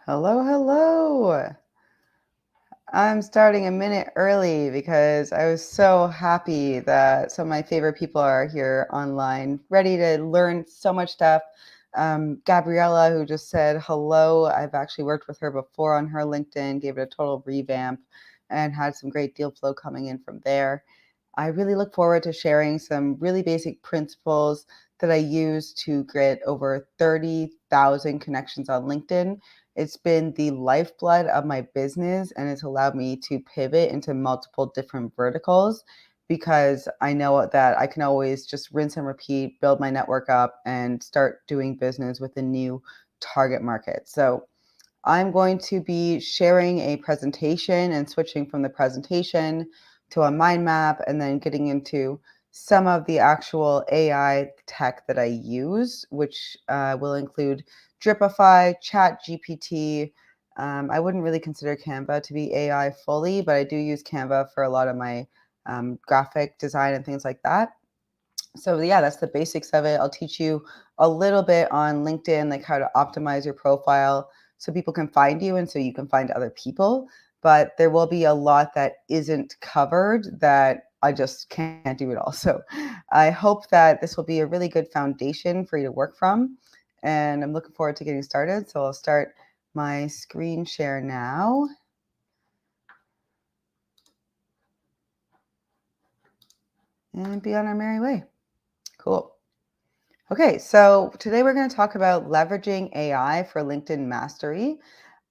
Hello, hello. I'm starting a minute early because I was so happy that some of my favorite people are here online, ready to learn so much stuff. Gabriella, who just said hello, I've actually worked with her before on her LinkedIn, gave it a total revamp, and had some great deal flow coming in from there. I really look forward to sharing some really basic principles that I use to get over 30,000 connections on LinkedIn. It's been the lifeblood of my business, and it's allowed me to pivot into multiple different verticals because I know that I can always just rinse and repeat, build my network up, and start doing business with a new target market. So I'm going to be sharing a presentation and switching from the presentation to a mind map and then getting into some of the actual AI tech that I use, which will include Dripify, ChatGPT. I wouldn't really consider Canva to be AI fully, but I do use Canva for a lot of my graphic design and things like that. So yeah, that's the basics of it. I'll teach you a little bit on LinkedIn, like how to optimize your profile so people can find you and so you can find other people. But there will be a lot that isn't covered that I just can't do it all. So I hope that this will be a really good foundation for you to work from. And I'm looking forward to getting started. So I'll start my screen share now and be on our merry way. Cool. Okay, so today we're going to talk about leveraging AI for LinkedIn mastery.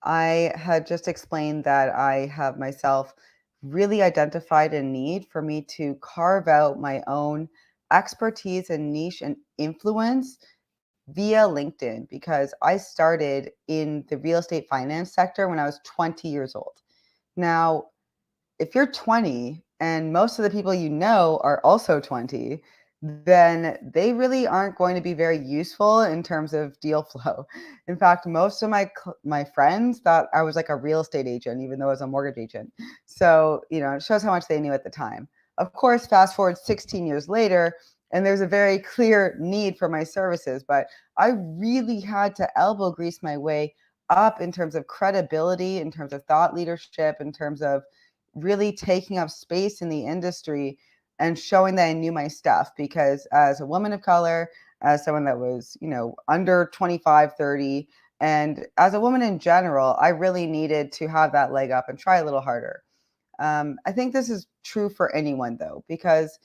I had just explained that I have myself really identified a need for me to carve out my own expertise and niche and influence via LinkedIn because I started in the real estate finance sector when I was 20 years old. Now, if you're 20 and most of the people you know are also 20, then they really aren't going to be very useful in terms of deal flow. In fact, most of my friends thought I was like a real estate agent, even though I was a mortgage agent. So, it shows how much they knew at the time. Of course, fast forward 16 years later, and there's a very clear need for my services, but I really had to elbow grease my way up in terms of credibility, in terms of thought leadership, in terms of really taking up space in the industry and showing that I knew my stuff because as a woman of color, as someone that was, under 25, 30, and as a woman in general, I really needed to have that leg up and try a little harder. I think this is true for anyone though, because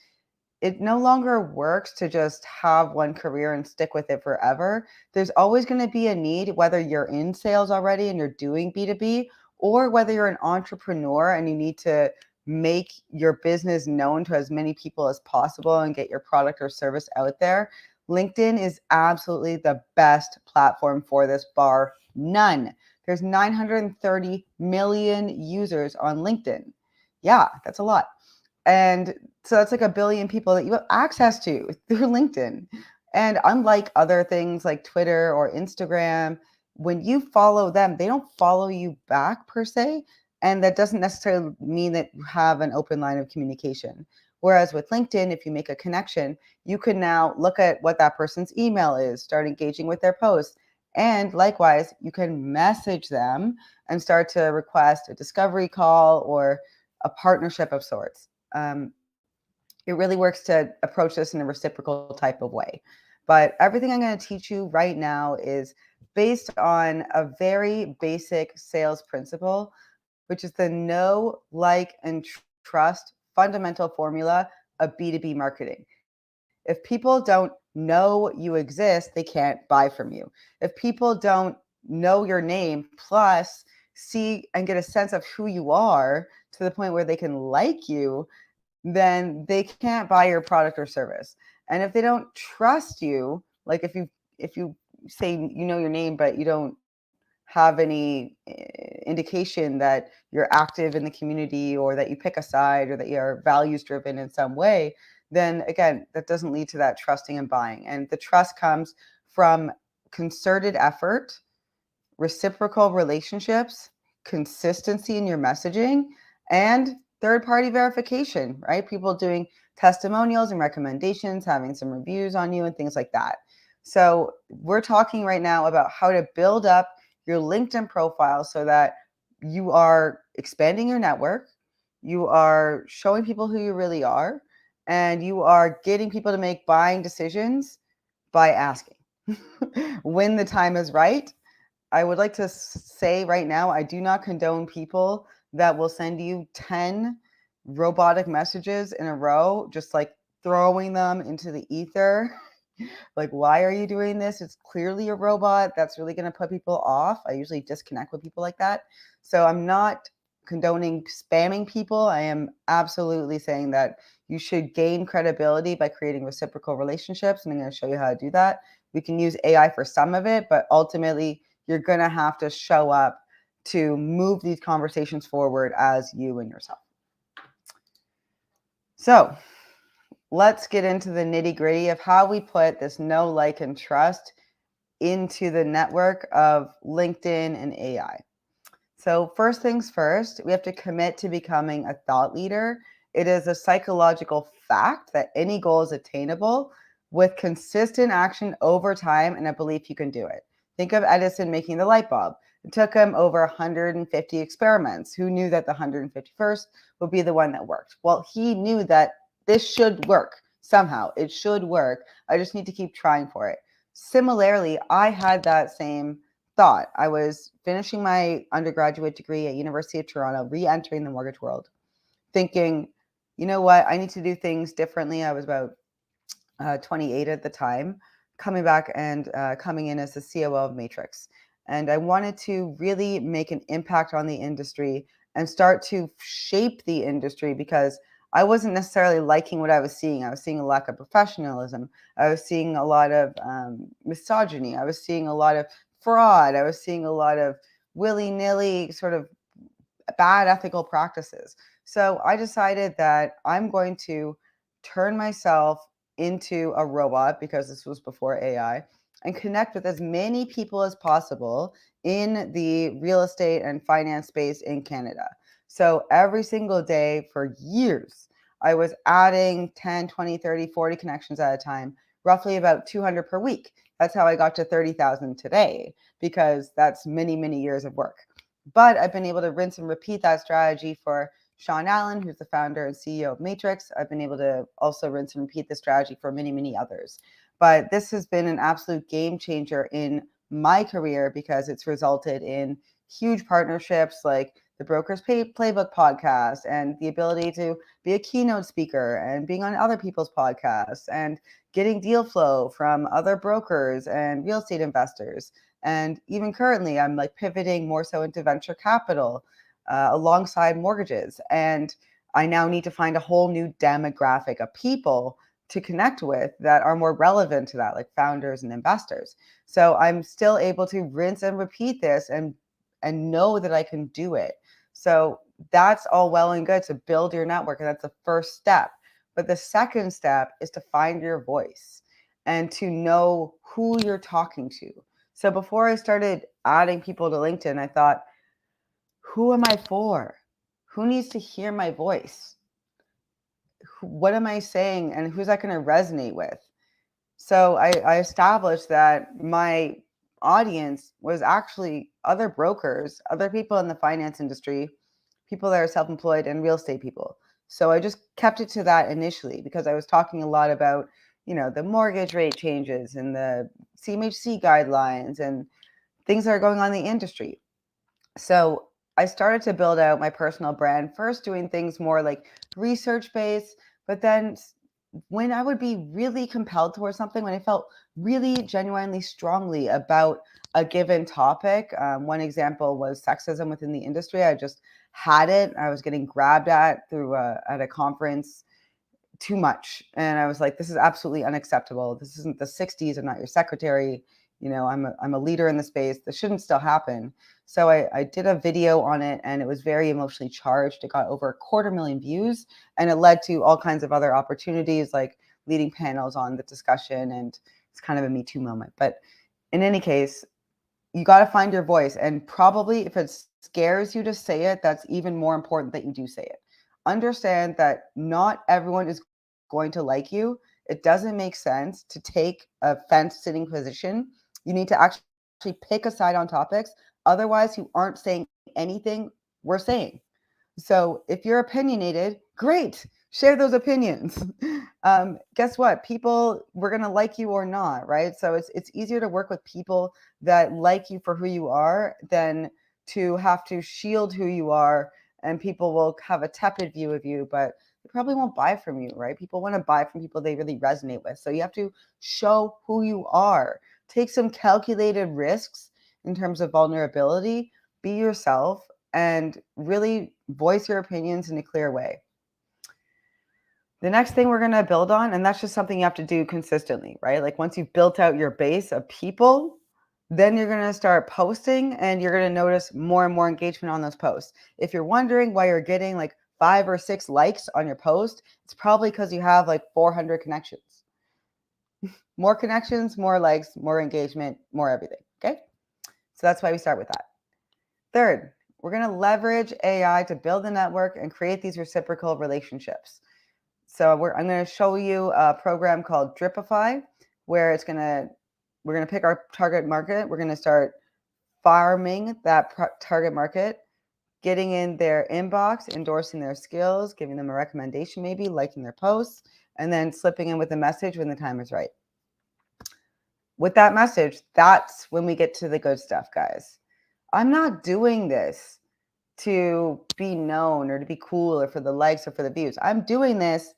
it no longer works to just have one career and stick with it forever. There's always going to be a need, whether you're in sales already and you're doing B2B, or whether you're an entrepreneur and you need to make your business known to as many people as possible and get your product or service out there. LinkedIn is absolutely the best platform for this, bar none. There's 930 million users on LinkedIn. Yeah, that's a lot. And so that's like a billion people that you have access to through LinkedIn. And unlike other things like Twitter or Instagram, when you follow them, they don't follow you back per se. And that doesn't necessarily mean that you have an open line of communication. Whereas with LinkedIn, if you make a connection, you can now look at what that person's email is, start engaging with their posts. And likewise, you can message them and start to request a discovery call or a partnership of sorts. Um, it really works to approach this in a reciprocal type of way. But everything I'm going to teach you right now is based on a very basic sales principle, which is the know, like, and trust fundamental formula of B2B marketing. If people don't know you exist, they can't buy from you. If people don't know your name, plus see and get a sense of who you are to the point where they can like you, then they can't buy your product or service. And if they don't trust you, like if you say you know your name but you don't have any indication that you're active in the community or that you pick a side or that you're values driven in some way, then again, that doesn't lead to that trusting and buying. And the trust comes from concerted effort, reciprocal relationships, consistency in your messaging, and third party verification, right? People doing testimonials and recommendations, having some reviews on you, and things like that. So, we're talking right now about how to build up your LinkedIn profile so that you are expanding your network, you are showing people who you really are, and you are getting people to make buying decisions by asking. When the time is right, I would like to say right now, I do not condone people that will send you 10 robotic messages in a row, just like throwing them into the ether. Like, why are you doing this? It's clearly a robot. That's really going to put people off. I usually disconnect with people like that. So I'm not condoning spamming people. I am absolutely saying that you should gain credibility by creating reciprocal relationships. And I'm going to show you how to do that. We can use AI for some of it, but ultimately, you're going to have to show up to move these conversations forward as you and yourself. So let's get into the nitty gritty of how we put this know, like, and trust into the network of LinkedIn and AI. So first things first, we have to commit to becoming a thought leader. It is a psychological fact that any goal is attainable with consistent action over time and a belief you can do it. Think of Edison making the light bulb. It took him over 150 experiments. Who knew that the 151st would be the one that worked? Well, he knew that this should work somehow. It should work. I just need to keep trying for it. Similarly, I had that same thought. I was finishing my undergraduate degree at University of Toronto, re-entering the mortgage world, thinking, you know what, I need to do things differently. I was about 28 at the time, coming back and coming in as the COO of Matrix. And I wanted to really make an impact on the industry and start to shape the industry because I wasn't necessarily liking what I was seeing. I was seeing a lack of professionalism. I was seeing a lot of misogyny. I was seeing a lot of fraud. I was seeing a lot of willy-nilly sort of bad ethical practices. So I decided that I'm going to turn myself into a robot because this was before AI and connect with as many people as possible in the real estate and finance space in Canada. So every single day for years, I was adding 10, 20, 30, 40 connections at a time, roughly about 200 per week. That's how I got to 30,000 today because that's many, many years of work. But I've been able to rinse and repeat that strategy for Sean Allen, who's the founder and CEO of Matrix. I've been able to also rinse and repeat the strategy for many, many others. But this has been an absolute game changer in my career because it's resulted in huge partnerships like the Brokers Playbook podcast and the ability to be a keynote speaker and being on other people's podcasts and getting deal flow from other brokers and real estate investors. And even currently, I'm like pivoting more so into venture capital alongside mortgages. And I now need to find a whole new demographic of people to connect with that are more relevant to that, like founders and investors. So I'm still able to rinse and repeat this and know that I can do it. So that's all well and good to build your network, and that's the first step. But the second step is to find your voice and to know who you're talking to. So before I started adding people to LinkedIn, I thought, who am I for? Who needs to hear my voice? What am I saying and who's that going to resonate with? So I established that my audience was actually other brokers, other people in the finance industry, people that are self-employed, and real estate people. So I just kept it to that initially because I was talking a lot about, the mortgage rate changes and the CMHC guidelines and things that are going on in the industry. So I started to build out my personal brand, first doing things more like research based, but then when I would be really compelled towards something, when I felt really genuinely strongly about a given topic. One example was sexism within the industry. I just had it. I was getting grabbed at through at a conference too much. And I was like, this is absolutely unacceptable. This isn't the 60s. I'm not your secretary. I'm a leader in the space. This shouldn't still happen. So I did a video on it and it was very emotionally charged. It got over 250,000 views and it led to all kinds of other opportunities like leading panels on the discussion. And it's kind of a Me Too moment. But in any case, you got to find your voice. And probably if it scares you to say it, that's even more important that you do say it. Understand that not everyone is going to like you. It doesn't make sense to take a fence sitting position. You need to actually pick a side on topics, Otherwise, you aren't saying anything we're saying. So if you're opinionated, great, share those opinions. Guess what? People, we're gonna like you or not, right? So it's easier to work with people that like you for who you are than to have to shield who you are, and people will have a tepid view of you, but they probably won't buy from you, right? People want to buy from people they really resonate with. So you have to show who you are. Take some calculated risks in terms of vulnerability. Be yourself and really voice your opinions in a clear way. The next thing we're going to build on, and that's just something you have to do consistently, right? Like once you've built out your base of people, then you're going to start posting and you're going to notice more and more engagement on those posts. If you're wondering why you're getting like 5 or 6 likes on your post, it's probably because you have like 400 connections. More connections, more likes, more engagement, more everything. Okay. So that's why we start with that. Third, we're going to leverage AI to build a network and create these reciprocal relationships. So I'm going to show you a program called Dripify, where we're going to pick our target market. We're going to start farming that target market, getting in their inbox, endorsing their skills, giving them a recommendation, maybe liking their posts, and then slipping in with a message when the time is right. With that message, that's when we get to the good stuff, guys. I'm not doing this to be known or to be cool or for the likes or for the views. I'm doing this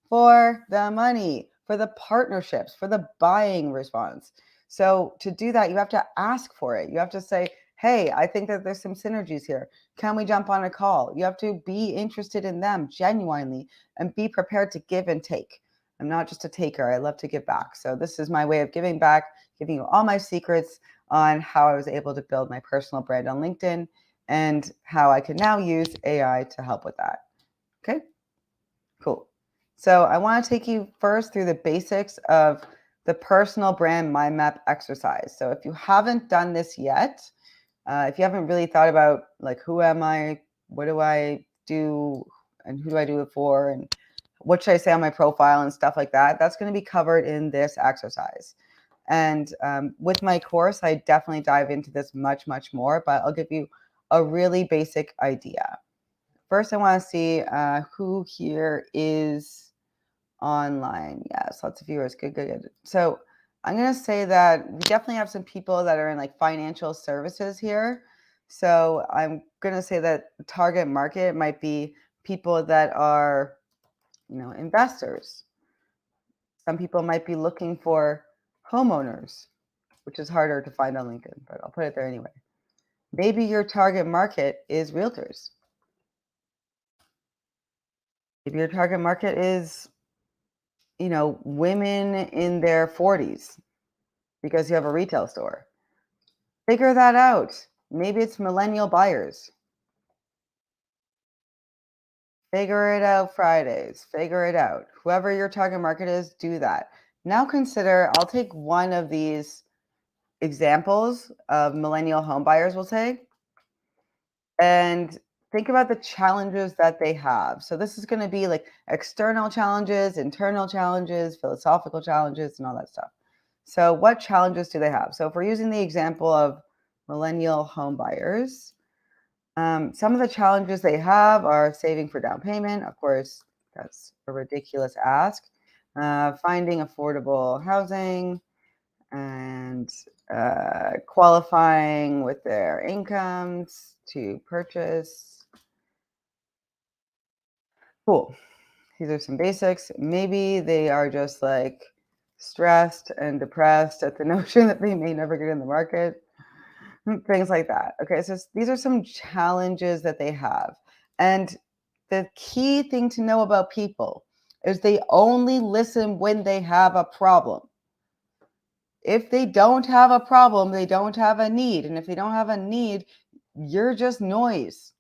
for the money, for the partnerships, for the buying response. So to do that, you have to ask for it. You have to say, hey, I think that there's some synergies here. Can we jump on a call? You have to be interested in them genuinely and be prepared to give and take. I'm not just a taker. I love to give back. So this is my way of giving back, giving you all my secrets on how I was able to build my personal brand on LinkedIn and how I can now use AI to help with that. Okay, cool. So I want to take you first through the basics of the personal brand mind map exercise. So if you haven't done this yet, if you haven't really thought about like, who am I, what do I do, and who do I do it for, and what should I say on my profile and stuff like that, that's going to be covered in this exercise. And with my course, I definitely dive into this much, much more, but I'll give you a really basic idea. First, I want to see who here is online. Yes, lots of viewers. Good, good, good. So I'm going to say that we definitely have some people that are in like financial services here. So I'm going to say that the target market might be people that are, investors. Some people might be looking for homeowners, which is harder to find on LinkedIn, but I'll put it there anyway. Maybe your target market is realtors. Maybe your target market is, women in their 40s because you have a retail store. Figure that out. Maybe it's millennial buyers. Figure it out Fridays. Figure it out. Whoever your target market is, do that. Now consider, I'll take one of these examples of millennial home buyers, we'll say, and think about the challenges that they have. So this is going to be like external challenges, internal challenges, philosophical challenges, and all that stuff. So what challenges do they have? So if we're using the example of millennial home buyers, some of the challenges they have are saving for down payment. Of course, that's a ridiculous ask. Finding affordable housing and qualifying with their incomes to purchase. Cool. These are some basics. Maybe they are just like stressed and depressed at the notion that they may never get in the market. Things like that. Okay, so these are some challenges that they have. And the key thing to know about people is they only listen when they have a problem. If they don't have a problem, they don't have a need. And if they don't have a need, you're just noise.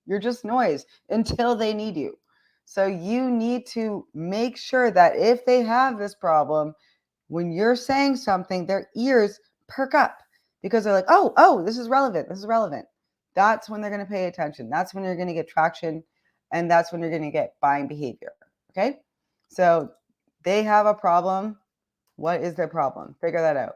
You're just noise until they need you. So you need to make sure that if they have this problem, when you're saying something, their ears perk up because they're like, oh, this is relevant. This is relevant. That's when they're going to pay attention. That's when you're going to get traction. And that's when you're going to get buying behavior. Okay. So they have a problem. What is their problem? Figure that out.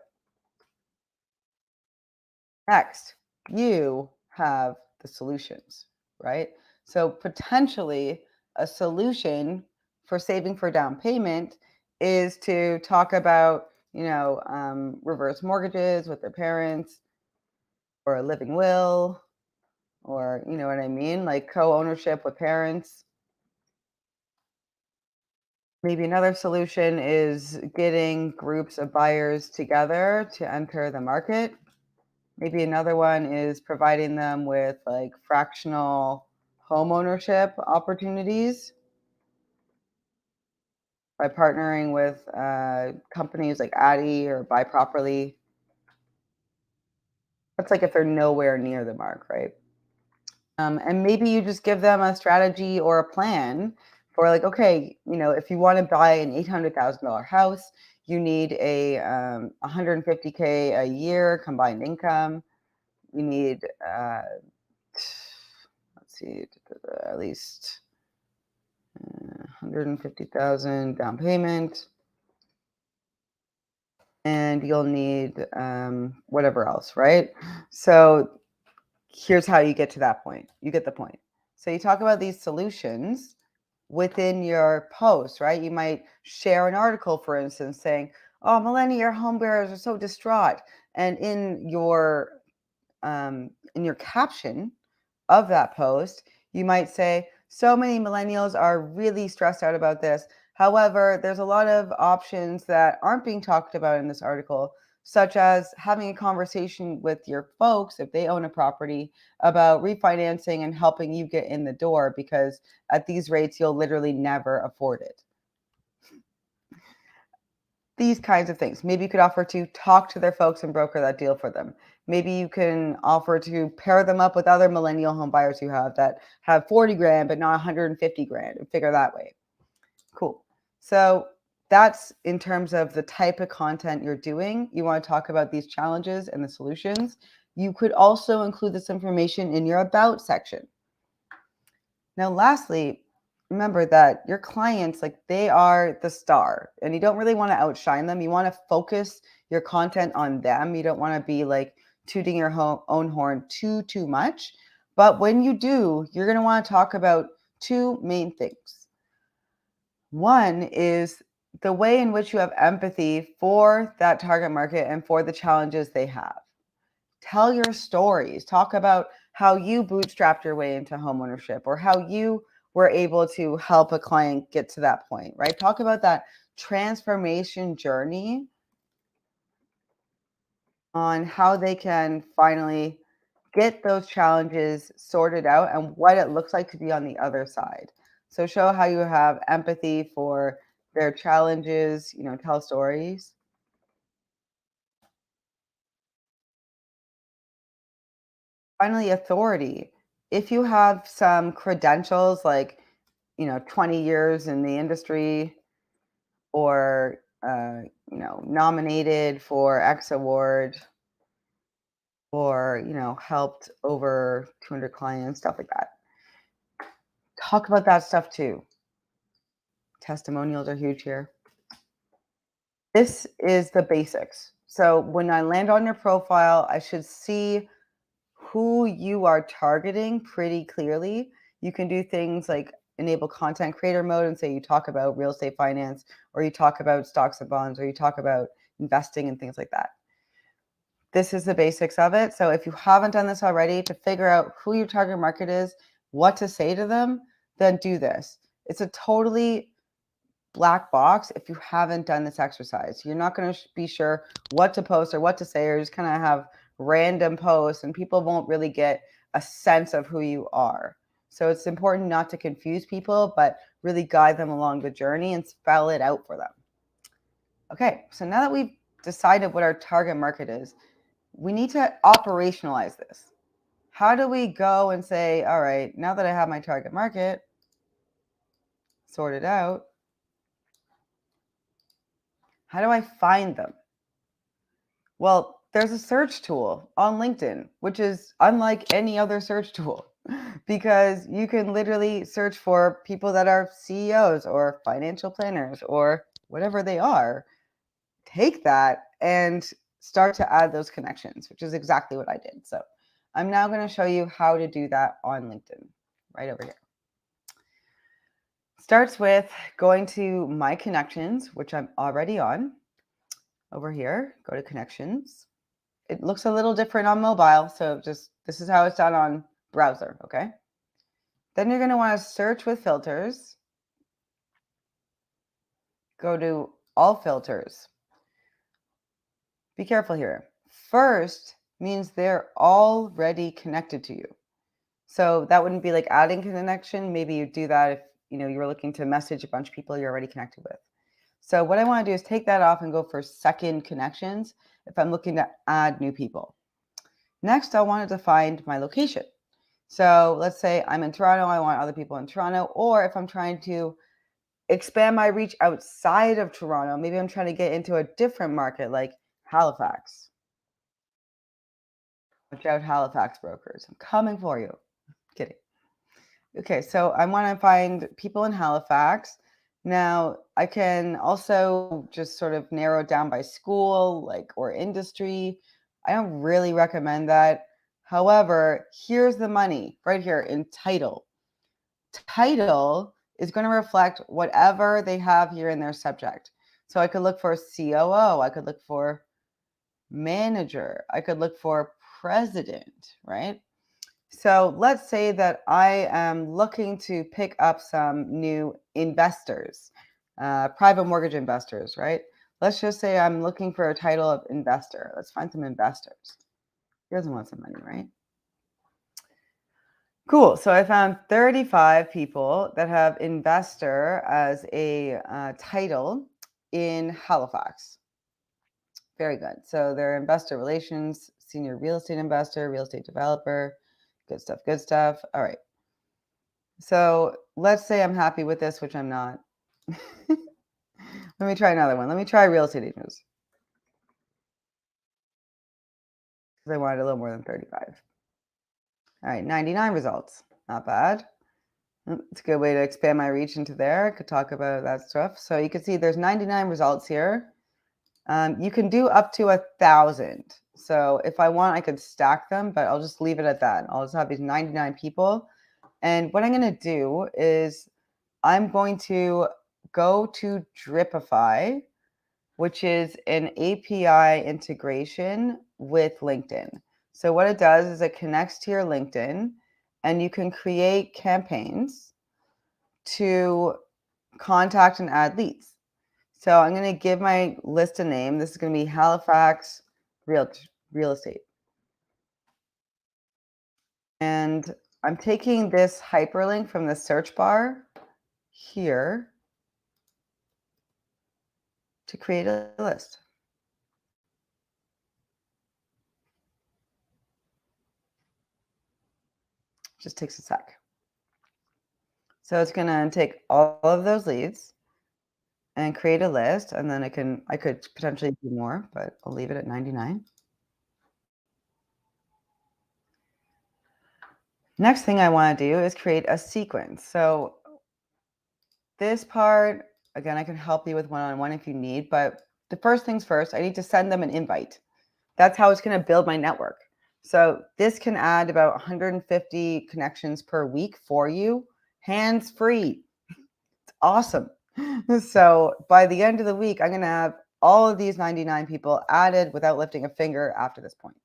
Next, You have the solutions, right? So potentially a solution for saving for down payment is to talk about, reverse mortgages with their parents or a living will, or you know what I mean, like co-ownership with parents. Maybe another solution is getting groups of buyers together to enter the market. Maybe another one is providing them with like fractional home ownership opportunities by partnering with companies like Addy or Buy Properly. That's like if they're nowhere near the mark, right? And maybe you just give them a strategy or a plan for like, okay, if you want to buy an $800,000 house, you need a 150K a year combined income. You need let's see, at least 150,000 down payment, and you'll need whatever else, right? So here's how you get to that point. You get the point. So you talk about these solutions within your post, right? You might share an article, for instance, saying, "Oh, millennial home buyers are so distraught," and in your caption of that post, you might say, "So many millennials are really stressed out about this. However, there's a lot of options that aren't being talked about in this article, such as having a conversation with your folks, if they own a property, about refinancing and helping you get in the door because at these rates, you'll literally never afford it." These kinds of things. Maybe you could offer to talk to their folks and broker that deal for them. Maybe you can offer to pair them up with other millennial home buyers you have that have 40 grand but not 150 grand and figure that way. Cool. So that's in terms of the type of content you're doing. You want to talk about these challenges and the solutions. You could also include this information in your about section. Now, lastly, remember that your clients, like they are the star and you don't really want to outshine them. You want to focus your content on them. You don't want to be like tooting your own horn too much. But when you do, you're going to want to talk about two main things. One is the way in which you have empathy for that target market and for the challenges they have. Tell your stories. Talk about how you bootstrapped your way into homeownership or how you were able to help a client get to that point, right? Talk about that transformation journey on how they can finally get those challenges sorted out and what it looks like to be on the other side. So show how you have empathy for their challenges, tell stories. Finally, authority. If you have some credentials like, 20 years in the industry or, nominated for X award or, helped over 200 clients, stuff like that. Talk about that stuff too. Testimonials are huge here. This is the basics. So when I land on your profile, I should see who you are targeting pretty clearly. You can do things like enable content creator mode and say you talk about real estate finance, or you talk about stocks and bonds, or you talk about investing and things like that. This is the basics of it. So if you haven't done this already, to figure out who your target market is, what to say to them, then do this. It's a totally black box if you haven't done this exercise. You're not going to be sure what to post or what to say, or just kind of have random posts, and people won't really get a sense of who you are. So it's important not to confuse people, but really guide them along the journey and spell it out for them. Okay, so now that we've decided what our target market is, we need to operationalize this. How do we go and say, all right, now that I have my target market sorted out, how do I find them? Well, there's a search tool on LinkedIn, which is unlike any other search tool because you can literally search for people that are CEOs or financial planners or whatever they are. Take that and start to add those connections, which is exactly what I did. So I'm now going to show you how to do that on LinkedIn, right over here. Starts with going to My Connections, which I'm already on. Over here, go to Connections. It looks a little different on mobile, so this is how it's done on browser, okay? Then you're going to want to search with filters. Go to All Filters. Be careful here. First means they're already connected to you. So that wouldn't be like adding connection. Maybe you do that if you were looking to message a bunch of people you're already connected with. So what I want to do is take that off and go for second connections if I'm looking to add new people. Next, I wanted to find my location. So let's say I'm in Toronto, I want other people in Toronto, or if I'm trying to expand my reach outside of Toronto, maybe I'm trying to get into a different market like Halifax. Watch out, Halifax brokers. I'm coming for you. Kidding. Okay, so I want to find people in Halifax. Now, I can also just sort of narrow it down by school, or industry. I don't really recommend that. However, here's the money right here in title. Title is going to reflect whatever they have here in their subject. So I could look for COO, I could look for manager, I could look for president, right? So let's say that I am looking to pick up some new investors, private mortgage investors, right? Let's just say I'm looking for a title of investor. Let's find some investors. Who doesn't want some money, right? Cool. So I found 35 people that have investor as a title in Halifax. Very good. So they're investor relations, senior real estate investor, real estate developer. Good stuff. Good stuff. All right. So let's say I'm happy with this, which I'm not. Let me try another one. Let me try real estate agents because I wanted a little more than 35. All right, 99 results. Not bad. It's a good way to expand my reach into there. I could talk about that stuff. So you can see there's 99 results here. You can do up to 1,000. So if I want, I could stack them, but I'll just leave it at that. I'll just have these 99 people. And what I'm going to do is I'm going to go to Dripify, which is an API integration with LinkedIn. So what it does is it connects to your LinkedIn and you can create campaigns to contact and add leads. So I'm going to give my list a name. This is going to be Halifax Real Estate. And I'm taking this hyperlink from the search bar here to create a list. Just takes a sec. So it's going to take all of those leads and create a list, and then I could potentially do more, but I'll leave it at 99. Next thing I want to do is create a sequence. So this part, again, I can help you with one-on-one if you need, but the first things first, I need to send them an invite. That's how it's going to build my network. So this can add about 150 connections per week for you, hands-free. It's awesome. So by the end of the week, I'm going to have all of these 99 people added without lifting a finger after this point.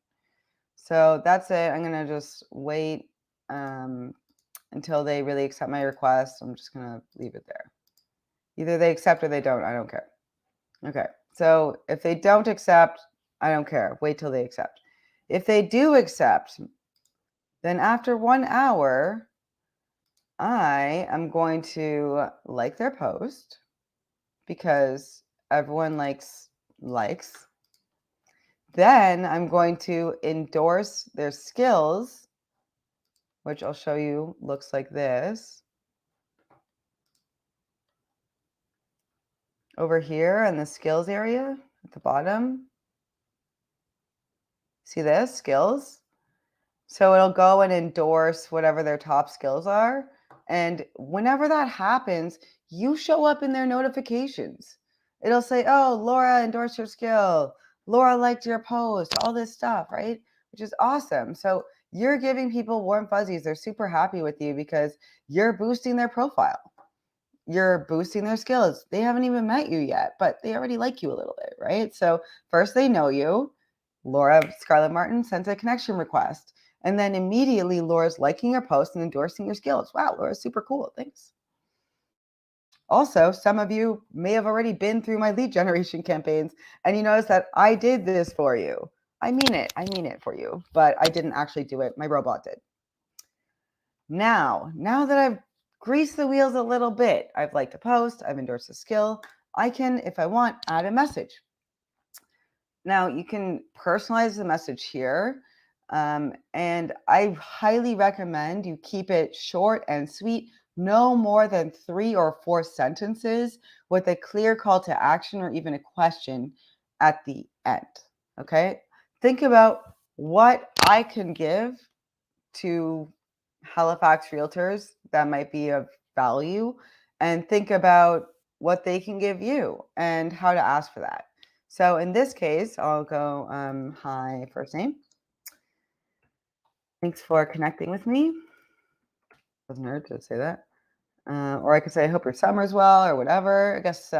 So that's it. I'm going to just wait until they really accept my request. I'm just going to leave it there. Either they accept or they don't. I don't care. Okay. So if they don't accept, I don't care. Wait till they accept. If they do accept, then after 1 hour, I am going to like their post because everyone likes likes. Then I'm going to endorse their skills, which I'll show you looks like this. Over here in the skills area at the bottom. See this? Skills. So it'll go and endorse whatever their top skills are. And whenever that happens, you show up in their notifications. It'll say, oh, Laura endorsed your skill. Laura liked your post, all this stuff, right? Which is awesome. So you're giving people warm fuzzies. They're super happy with you because you're boosting their profile. You're boosting their skills. They haven't even met you yet, but they already like you a little bit, right? So first they know you. Laura Scarlett Martin sends a connection request. And then immediately Laura's liking your post and endorsing your skills. Wow, Laura's super cool. Thanks. Also, some of you may have already been through my lead generation campaigns and you notice that I did this for you. I mean it for you, but I didn't actually do it. My robot did. Now that I've greased the wheels a little bit, I've liked a post, I've endorsed a skill, I can, if I want, add a message. Now you can personalize the message here. And I highly recommend you keep it short and sweet, no more than 3 or 4 sentences with a clear call to action or even a question at the end. Okay. Think about what I can give to Halifax realtors that might be of value and think about what they can give you and how to ask for that. So in this case, I'll go, hi, first name. Thanks for connecting with me. Doesn't hurt to say that. Or I could say, I hope your summer's well or whatever. I guess,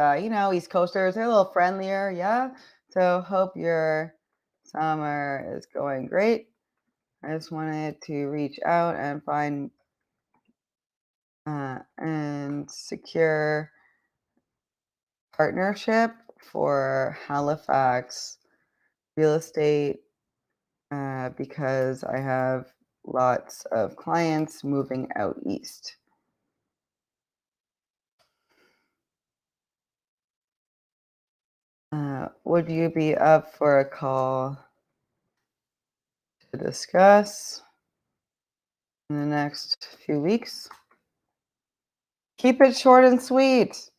East Coasters, they're a little friendlier. Yeah. So hope your summer is going great. I just wanted to reach out and find and secure partnership for Halifax real estate because I have lots of clients moving out east. Would you be up for a call to discuss in the next few weeks? Keep it short and sweet.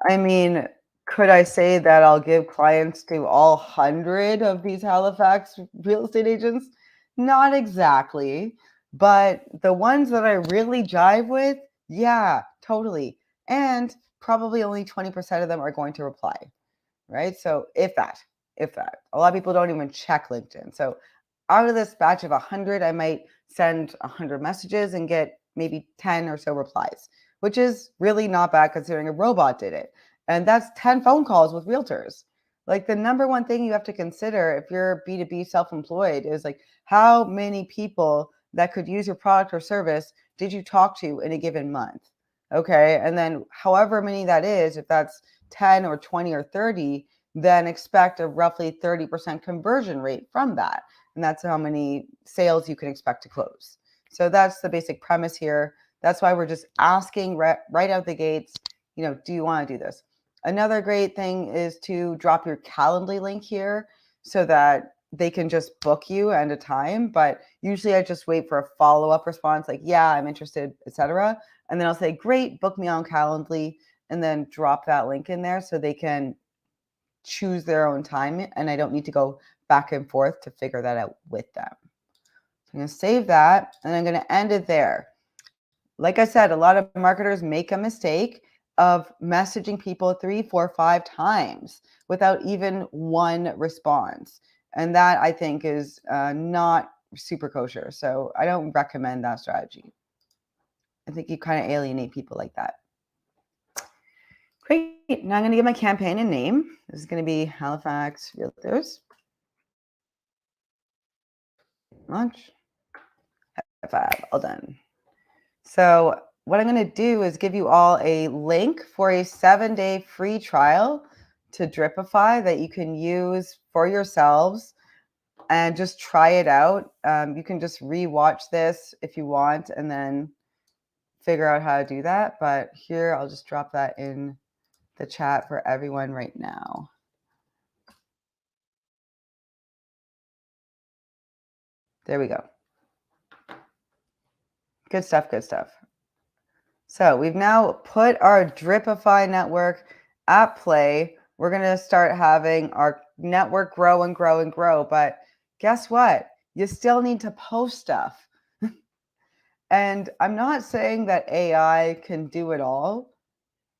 I mean, could I say that I'll give clients to all 100 of these Halifax real estate agents? Not exactly, but the ones that I really jive with, yeah, totally. And probably only 20% of them are going to reply, right? So if that. A lot of people don't even check LinkedIn. So out of this batch of 100, I might send 100 messages and get maybe 10 or so replies, which is really not bad considering a robot did it. And that's 10 phone calls with realtors. Like the number one thing you have to consider if you're B2B self-employed is like how many people that could use your product or service did you talk to in a given month? Okay. And then however many that is, if that's 10 or 20 or 30, then expect a roughly 30% conversion rate from that. And that's how many sales you can expect to close. So that's the basic premise here. That's why we're just asking right out the gates, do you want to do this? Another great thing is to drop your Calendly link here so that they can just book you at a time. But usually I just wait for a follow-up response like, yeah, I'm interested, etc. And then I'll say, great, book me on Calendly, and then drop that link in there so they can choose their own time and I don't need to go back and forth to figure that out with them. So I'm going to save that and I'm going to end it there. Like I said, a lot of marketers make a mistake of messaging people 3, 4, 5 times without even one response. And that I think is not super kosher. So I don't recommend that strategy. I think you kind of alienate people like that. Great. Now I'm going to give my campaign a name. This is going to be Halifax Realtors. Launch. Fab. All done. So what I'm going to do is give you all a link for a 7-day free trial to Dripify that you can use for yourselves and just try it out. You can just re-watch this if you want and then figure out how to do that. But here, I'll just drop that in the chat for everyone right now. There we go. Good stuff, good stuff. So we've now put our Dripify network at play. We're going to start having our network grow and grow and grow. But guess what? You still need to post stuff. And I'm not saying that AI can do it all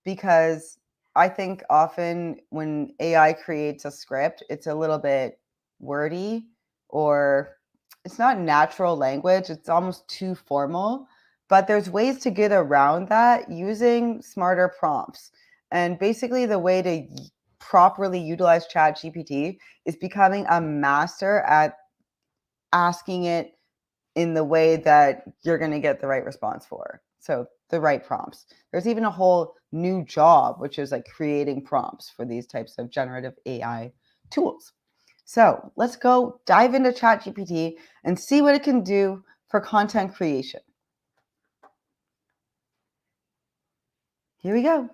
because I think often when AI creates a script, it's a little bit wordy or it's not natural language, it's almost too formal, but there's ways to get around that using smarter prompts. And basically the way to properly utilize ChatGPT is becoming a master at asking it in the way that you're going to get the right response for. So the right prompts. There's even a whole new job, which is like creating prompts for these types of generative AI tools. So let's go dive into ChatGPT and see what it can do for content creation. Here we go.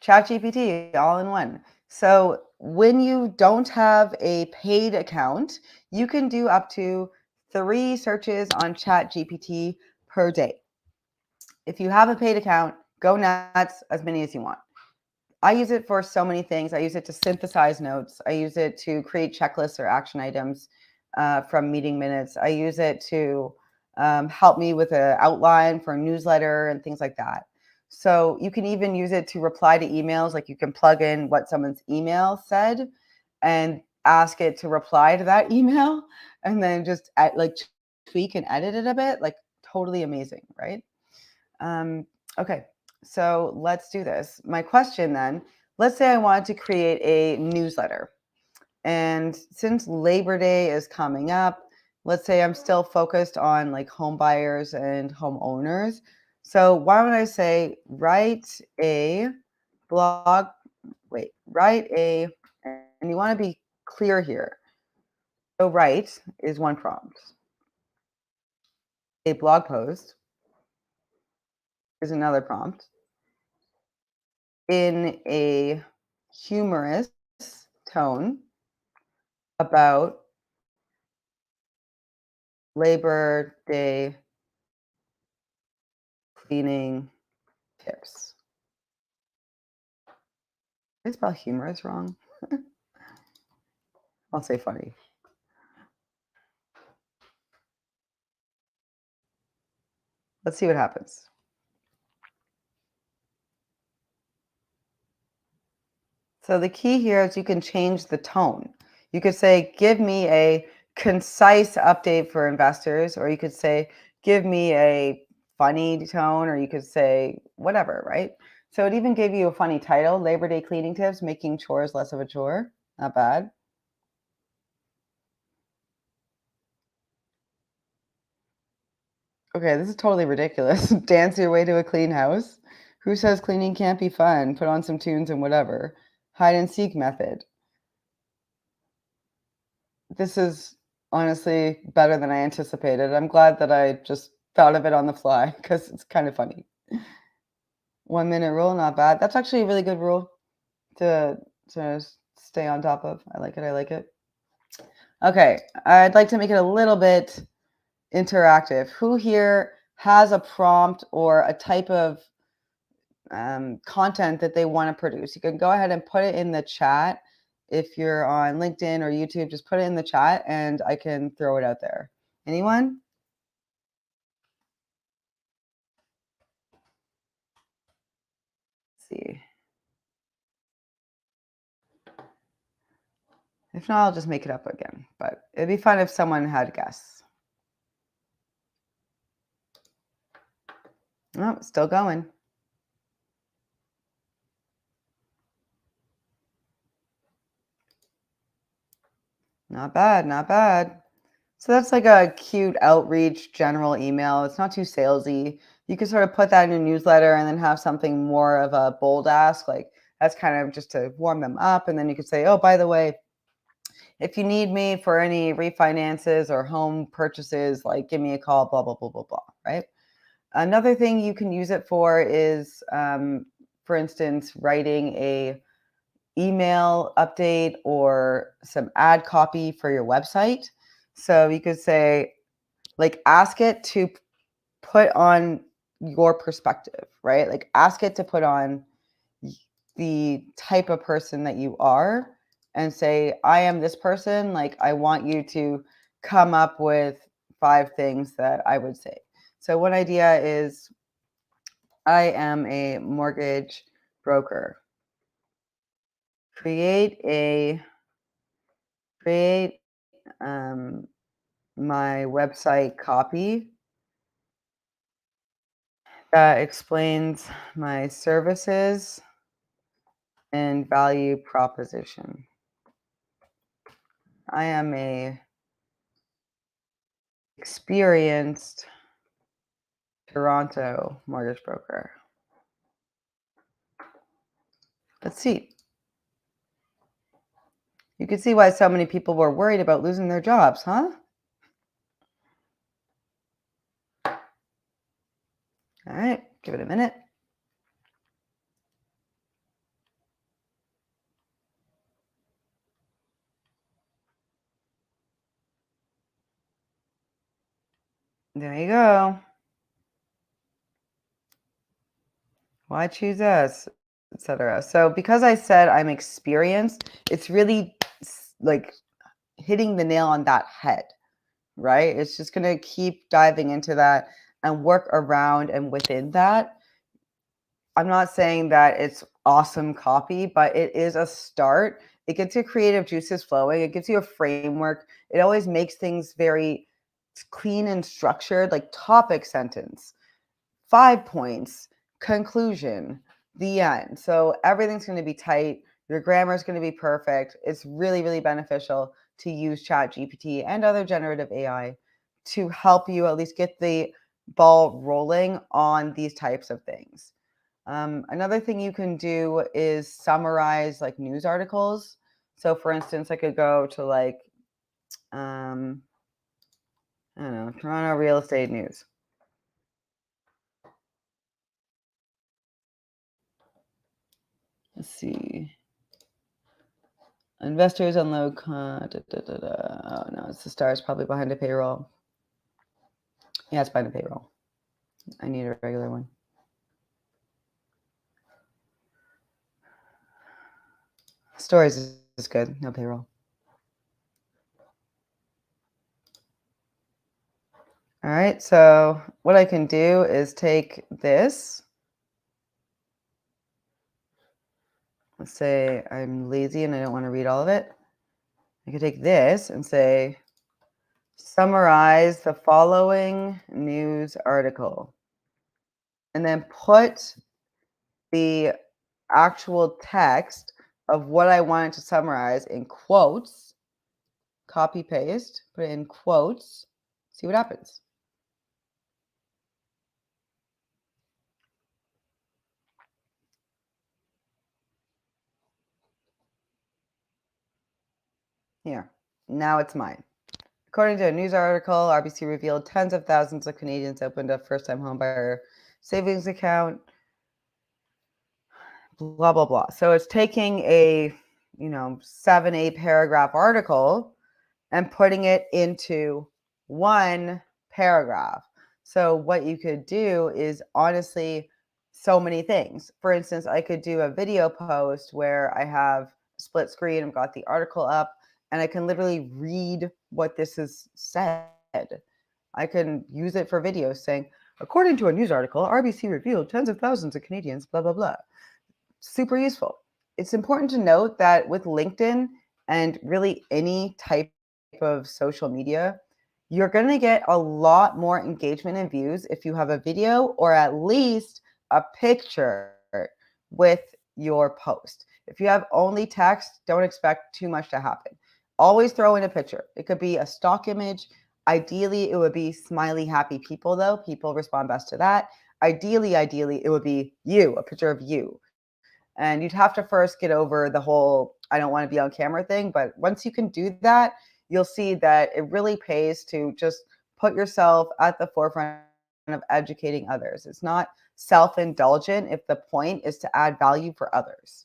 ChatGPT all in one. So when you don't have a paid account, you can do up to 3 searches on ChatGPT per day. If you have a paid account, go nuts, as many as you want. I use it for so many things. I use it to synthesize notes. I use it to create checklists or action items from meeting minutes. I use it to help me with an outline for a newsletter and things like that. So you can even use it to reply to emails. Like you can plug in what someone's email said and ask it to reply to that email, and then just like tweak and edit it a bit. Like totally amazing, right? Um, okay, so let's do this. My question then, let's say I wanted to create a newsletter. And since Labor Day is coming up, let's say I'm still focused on like home buyers and homeowners. So why don't I say write a blog, write a, and you want to be clear here. So write is one prompt. A blog post is another prompt. In a humorous tone about Labor Day cleaning tips. Did I spell humorous wrong? I'll say funny. Let's see what happens. So the key here is you can change the tone. You could say, give me a concise update for investors, or you could say, give me a funny tone, or you could say whatever, right? So it even gave you a funny title, Labor Day Cleaning Tips, Making Chores Less of a Chore. Not bad. Okay, this is totally ridiculous. Dance your way to a clean house? Who says cleaning can't be fun? Put on some tunes and whatever. Hide and seek method. This is honestly better than I anticipated. I'm glad that I just thought of it on the fly because it's kind of funny. 1 minute rule, not bad. That's actually a really good rule to stay on top of. I like it. I like it. Okay, I'd like to make it a little bit interactive. Who here has a prompt or a type of content that they want to produce? You can go ahead and put it in the chat. If you're on LinkedIn or YouTube, just put it in the chat and I can throw it out there. Anyone? Let's see. If not, I'll just make it up again. But it'd be fun if someone had a guess. Oh, still going. Not bad, not bad. So that's like a cute outreach general email. It's not too salesy. You can sort of put that in your newsletter and then have something more of a bold ask. Like that's kind of just to warm them up. And then you could say, oh, by the way, if you need me for any refinances or home purchases, like give me a call, blah, blah, blah, blah, blah, right? Another thing you can use it for is, for instance, writing a email update or some ad copy for your website. So you could say, like, ask it to put on your perspective, right? Like, ask it to put on the type of person that you are and say, I am this person. Like, I want you to come up with 5 things that I would say. So, one idea is, I am a mortgage broker. Create a create my website copy that explains my services and value proposition. I am a experienced Toronto mortgage broker. Let's see. You can see why so many people were worried about losing their jobs, huh? All right, give it a minute. There you go. Why choose us, etc. So because I said I'm experienced, it's really like hitting the nail on that head, right? It's just going to keep diving into that and work around and within that. I'm not saying that it's awesome copy, but it is a start. It gets your creative juices flowing. It gives you a framework. It always makes things very clean and structured, like topic sentence, 5 points, conclusion, the end. So everything's going to be tight. Your grammar is going to be perfect. It's really, really beneficial to use ChatGPT and other generative AI to help you at least get the ball rolling on these types of things. Another thing you can do is summarize like news articles. So, for instance, I could go to like, um, I don't know, Toronto real estate news. Let's see. Investors unload. Oh no, it's the stars probably behind a payroll. Yeah, it's behind a payroll. I need a regular one. Stories is good. No payroll. All right. So what I can do is take this. Let's say I'm lazy and I don't want to read all of it. I could take this and say, summarize the following news article, and then put the actual text of what I wanted to summarize in quotes, copy paste, put it in quotes, see what happens. Here, now it's mine. According to a news article, RBC revealed tens of thousands of Canadians opened a first-time homebuyer savings account. Blah, blah, blah. So it's taking a, 7, 8 paragraph article and putting it into one paragraph. So what you could do is honestly so many things. For instance, I could do a video post where I have split screen, I've got the article up, and I can literally read what this is said. I can use it for videos saying, according to a news article, RBC revealed tens of thousands of Canadians, blah, blah, blah. Super useful. It's important to note that with LinkedIn and really any type of social media, you're going to get a lot more engagement and views if you have a video or at least a picture with your post. If you have only text, don't expect too much to happen. Always throw in a picture. It could be a stock image. Ideally, it would be smiley, happy people, though. People respond best to that. Ideally, it would be you, a picture of you. And you'd have to first get over the whole I don't want to be on camera thing. But once you can do that, you'll see that it really pays to just put yourself at the forefront of educating others. It's not self-indulgent if the point is to add value for others.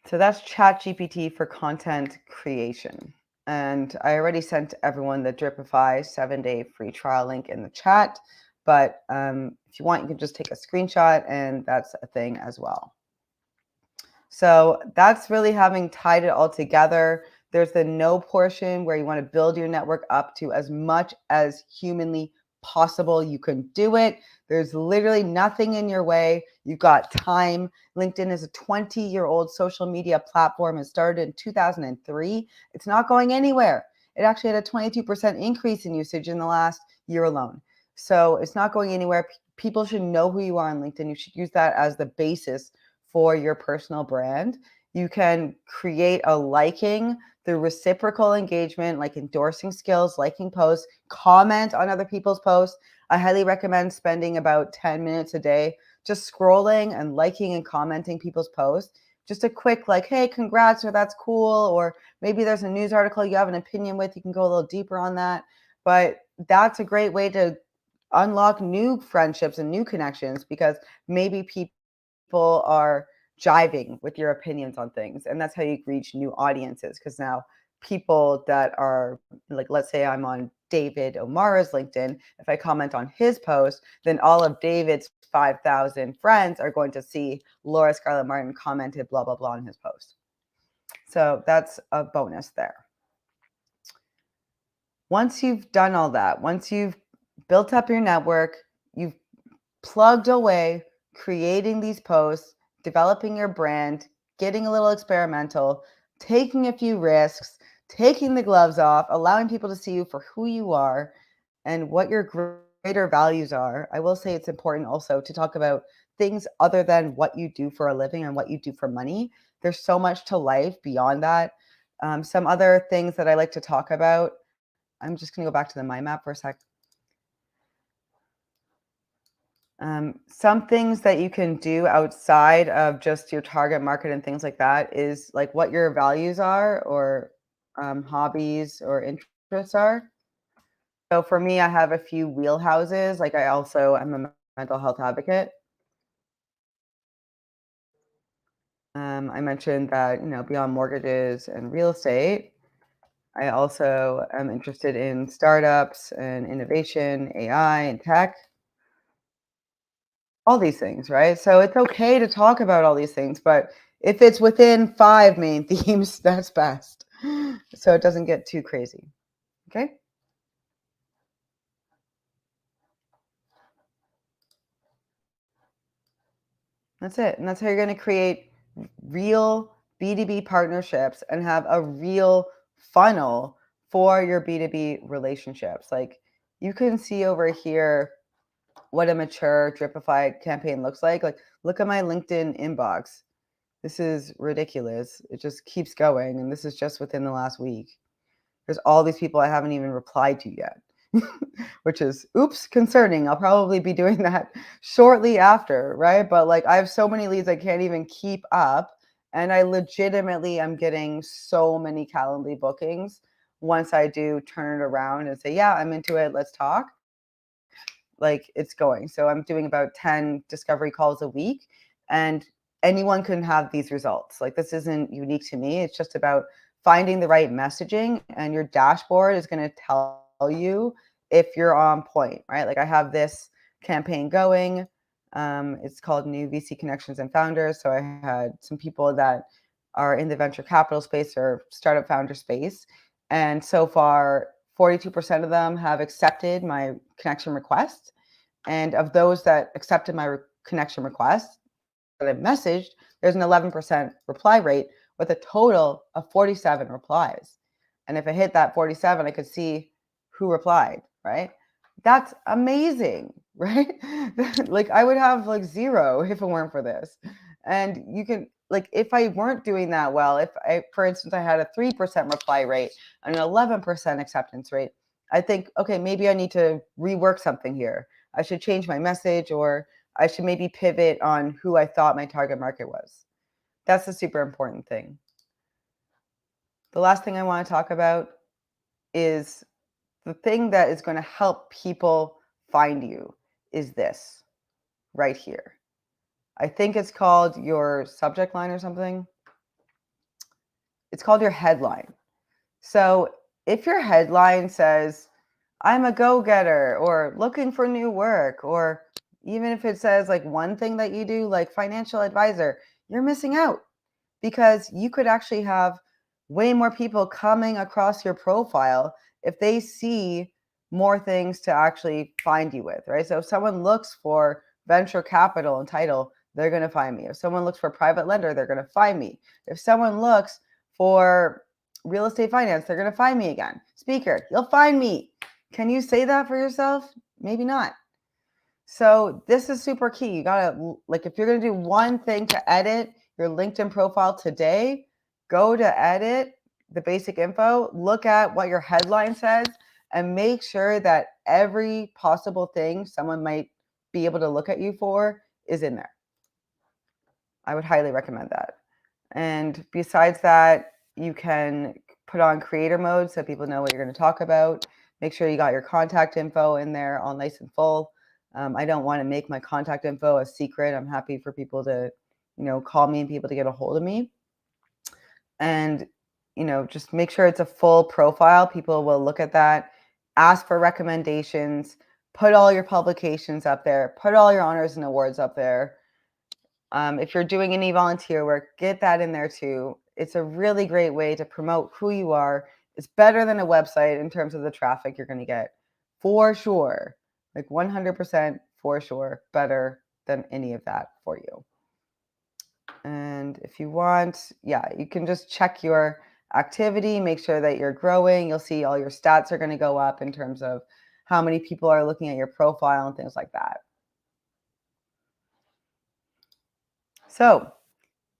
So that's ChatGPT for content creation. And I already sent everyone the Dripify 7-day free trial link in the chat. But if you want, you can just take a screenshot, and that's a thing as well. So that's really having tied it all together. There's the know portion where you want to build your network up to as much as humanly possible. You can do it. There's literally nothing in your way. You've got time. LinkedIn is a 20-year-old social media platform. It started in 2003. It's not going anywhere. It actually had a 22% increase in usage in the last year alone. So it's not going anywhere. People should know who you are on LinkedIn. You should use that as the basis for your personal brand. You can create a liking through reciprocal engagement, like endorsing skills, liking posts, comment on other people's posts. I highly recommend spending about 10 minutes a day just scrolling and liking and commenting people's posts. Just a quick like, hey, congrats, or that's cool, or maybe there's a news article you have an opinion with, you can go a little deeper on that. But that's a great way to unlock new friendships and new connections, because maybe people are jiving with your opinions on things, and that's how you reach new audiences. Because now people that are like, let's say I'm on David O'Mara's LinkedIn, if I comment on his post, then all of David's 5,000 friends are going to see Laura Scarlett Martin commented blah blah blah on his post. So that's a bonus there. Once you've done all that, once you've built up your network, you've plugged away creating these posts, developing your brand, getting a little experimental, taking a few risks, taking the gloves off, allowing people to see you for who you are and what your greater values are. I will say it's important also to talk about things other than what you do for a living and what you do for money. There's so much to life beyond that. Some other things that I like to talk about. I'm just going to go back to the mind map for a sec. Some things that you can do outside of just your target market and things like that is like what your values are, or hobbies or interests are. So for me, I have a few wheelhouses. Like I also am a mental health advocate. I mentioned that, beyond mortgages and real estate, I also am interested in startups and innovation, AI and tech. All these things, right? So it's okay to talk about all these things, but if it's within 5 main themes, that's best. So it doesn't get too crazy. Okay? That's it. And that's how you're going to create real B2B partnerships and have a real funnel for your B2B relationships. Like you can see over here what a mature Dripify campaign looks like. Like look at my LinkedIn inbox. This is ridiculous. It just keeps going. And this is just within the last week. There's all these people I haven't even replied to yet, which is, oops, concerning. I'll probably be doing that shortly after, right? But like I have so many leads I can't even keep up. And I legitimately am getting so many Calendly bookings once I do turn it around and say, yeah, I'm into it. Let's talk. Like it's going. So I'm doing about 10 discovery calls a week, and anyone can have these results. Like this isn't unique to me. It's just about finding the right messaging, and your dashboard is going to tell you if you're on point, right? Like I have this campaign going. It's called New VC Connections and Founders. So I had some people that are in the venture capital space or startup founder space. And so far, 42% of them have accepted my connection request. And of those that accepted my connection request that I've messaged, there's an 11% reply rate with a total of 47 replies. And if I hit that 47, I could see who replied, right? That's amazing, right? Like I would have like 0 if it weren't for this. And you can, like, if I weren't doing that well, if I, for instance, I had a 3% reply rate and an 11% acceptance rate, I think, okay, maybe I need to rework something here. I should change my message, or I should maybe pivot on who I thought my target market was. That's a super important thing. The last thing I want to talk about is the thing that is going to help people find you is this right here. I think it's called your subject line or something. It's called your headline. So if your headline says, I'm a go-getter, or looking for new work, or even if it says like one thing that you do, like financial advisor, you're missing out, because you could actually have way more people coming across your profile if they see more things to actually find you with, right? So if someone looks for venture capital and title, they're going to find me. If someone looks for private lender, they're going to find me. If someone looks for real estate finance, they're going to find me again. Speaker, you'll find me. Can you say that for yourself? Maybe not. So this is super key. You gotta, like, if you're gonna do one thing to edit your LinkedIn profile today, go to edit the basic info, look at what your headline says, and make sure that every possible thing someone might be able to look at you for is in there. I would highly recommend that. And besides that, you can put on creator mode so people know what you're going to talk about. Make sure you got your contact info in there all nice and full. I don't want to make my contact info a secret. I'm happy for people to, call me and people to get a hold of me. And, just make sure it's a full profile. People will look at that, ask for recommendations, put all your publications up there, put all your honors and awards up there. If you're doing any volunteer work, get that in there too. It's a really great way to promote who you are. It's better than a website in terms of the traffic you're going to get, for sure. Like 100% for sure, better than any of that for you. And if you want, you can just check your activity, make sure that you're growing. You'll see all your stats are going to go up in terms of how many people are looking at your profile and things like that. So,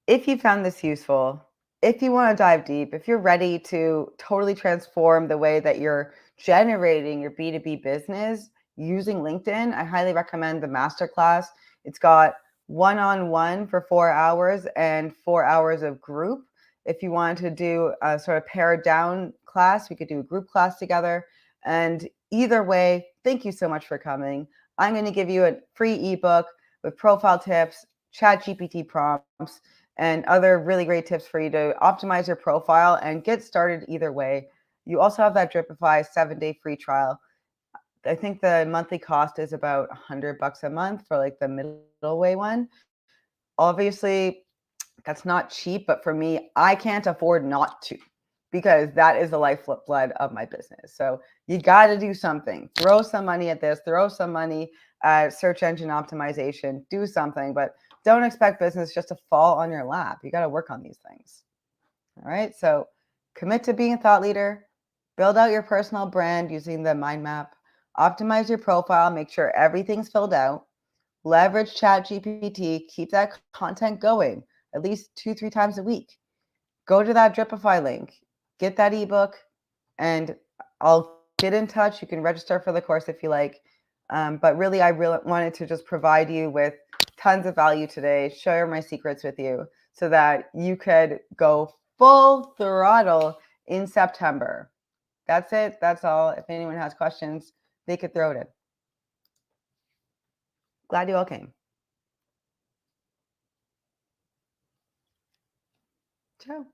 if you found this useful, if you want to dive deep, if you're ready to totally transform the way that you're generating your B2B business using LinkedIn, I highly recommend the masterclass. It's got one-on-one for 4 hours and 4 hours of group. If you want to do a sort of pared down class, we could do a group class together. And either way, thank you so much for coming. I'm going to give you a free ebook with profile tips, ChatGPT prompts, and other really great tips for you to optimize your profile and get started either way. You also have that Dripify 7-day free trial. I think the monthly cost is about $100 a month for like the middle way one. Obviously, that's not cheap, but for me, I can't afford not to, because that is the lifeblood of my business. So you got to do something. Throw some money at this, throw some money at search engine optimization, do something, but don't expect business just to fall on your lap. You got to work on these things. All right. So commit to being a thought leader, build out your personal brand using the mind map, optimize your profile, make sure everything's filled out, leverage ChatGPT, keep that content going at least 2-3 times a week. Go to that Dripify link, get that ebook, and I'll get in touch. You can register for the course if you like. But really, I really wanted to just provide you with tons of value today, share my secrets with you so that you could go full throttle in September. That's it. That's all. If anyone has questions, they could throw it in. Glad you all came. Ciao.